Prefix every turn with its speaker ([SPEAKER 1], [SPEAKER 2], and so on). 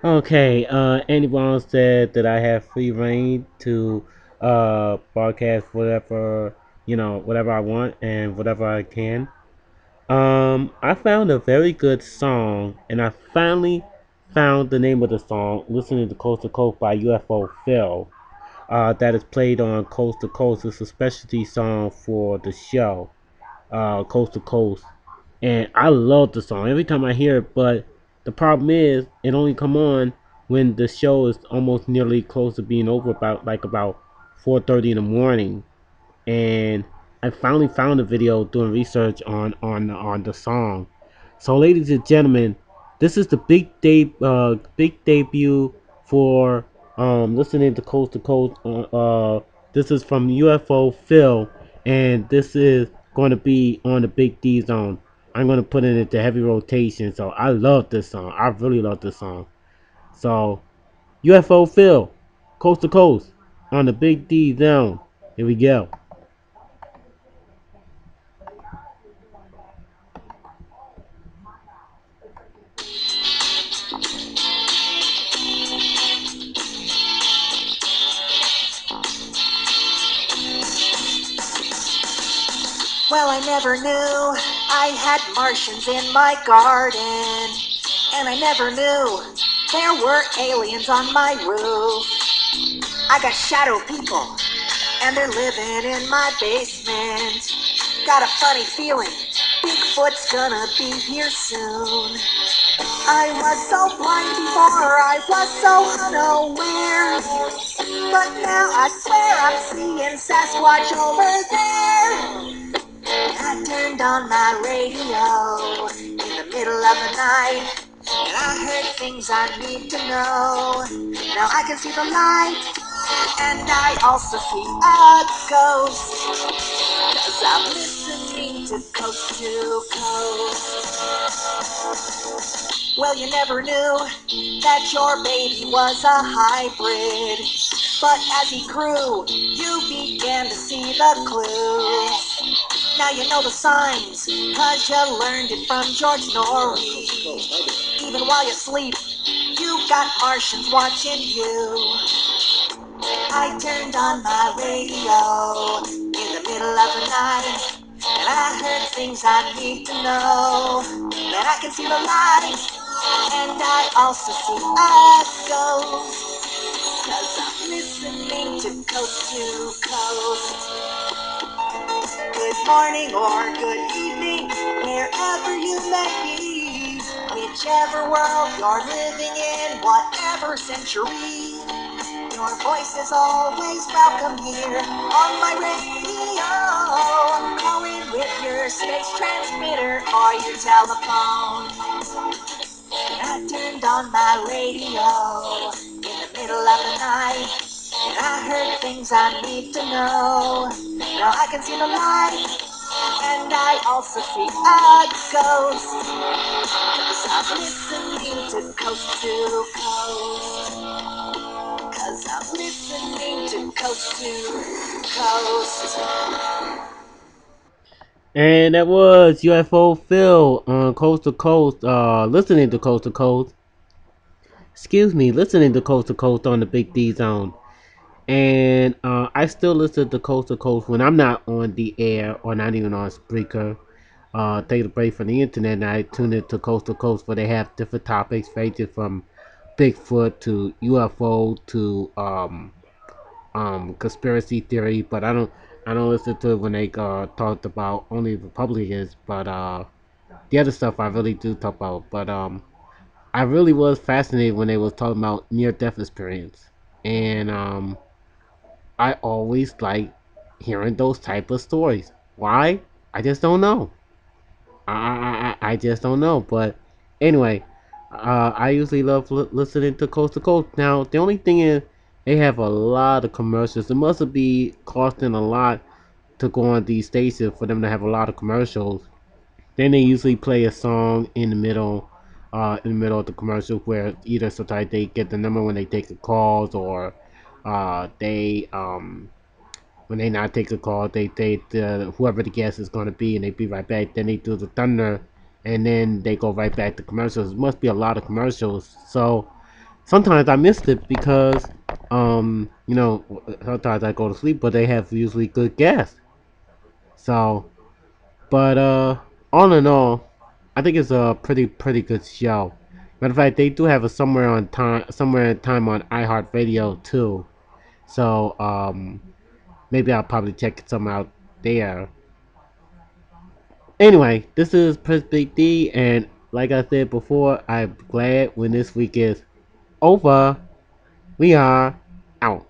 [SPEAKER 1] Okay, anyone said that I have free reign to broadcast whatever, whatever I want and whatever I can. I found a very good song, and I finally found the name of the song, listening to Coast to Coast by UFO Phil. That is played on Coast to Coast. It's a specialty song for the show, Coast to Coast, and I love the song every time I hear it. But the problem is, it only come on when the show is almost nearly close to being over, about 4:30 in the morning. And I finally found a video doing research on the song. So, ladies and gentlemen, this is the big debut for listening to Coast. This is from UFO Phil, and this is going to be on the Big D Zone. I'm going to put it into heavy rotation. So I love this song. I really love this song. So UFO Phil, Coast to Coast on the Big D Zone. Here we go.
[SPEAKER 2] Well, I never knew I had Martians in my garden. And I never knew there were aliens on my roof. I got shadow people, and they're living in my basement. Got a funny feeling Bigfoot's gonna be here soon. I was so blind before, I was so unaware. But now I swear I'm seeing Sasquatch over there. I turned on my radio in the middle of the night, and I heard things I need to know. Now I can see the light, and I also see a ghost, 'cause I'm listening to Coast to Coast. Well, you never knew that your baby was a hybrid, but as he grew, you began to see the clues. Now you know the signs, 'cause you learned it from George Norrie. Even while you sleep, you got Martians watching you. I turned on my radio in the middle of the night, and I heard things I need to know. Then I can see the light, and I also see a ghost, 'cause I'm listening to Coast to Coast. Good morning or good evening, wherever you may be, whichever world you're living in, whatever century, your voice is always welcome here on my radio. Call in with your space transmitter or your telephone. I turned on my radio in the middle of the night, and I heard things I need to know. Now I can see the light, and I also see a ghost, 'cause I'm listening to Coast to Coast. 'Cause I'm listening to Coast to Coast.
[SPEAKER 1] And that was UFO Phil on Coast to Coast, listening to Coast to Coast. Excuse me, listening to Coast to Coast on the Big D Zone. And I still listen to Coast to Coast when I'm not on the air or not even on Spreaker. Take a break from the internet, and I tune into Coast to Coast where they have different topics ranging from Bigfoot to UFO to conspiracy theory. But I don't listen to it when they talked about only Republicans. But the other stuff I really do talk about. But I really was fascinated when they was talking about near death experience, and I always like hearing those type of stories. Why? I just don't know. I just don't know. But anyway, I usually love listening to Coast to Coast. Now the only thing is they have a lot of commercials. It must be costing a lot to go on these stations for them to have a lot of commercials. Then they usually play a song in the middle of the commercial where either sometimes they get the number when they take the calls or they when they not take a call, they whoever the guest is going to be, and they be right back. Then they do the thunder, and then they go right back to commercials. It must be a lot of commercials. So sometimes I missed it because sometimes I go to sleep, but they have usually good guests. So, but all in all, I think it's a pretty good show. Matter of fact, they do have a somewhere in time on iHeartRadio too. So maybe I'll probably check some out there. Anyway, this is Prince Big D, and like I said before, I'm glad when this week is over. We are out.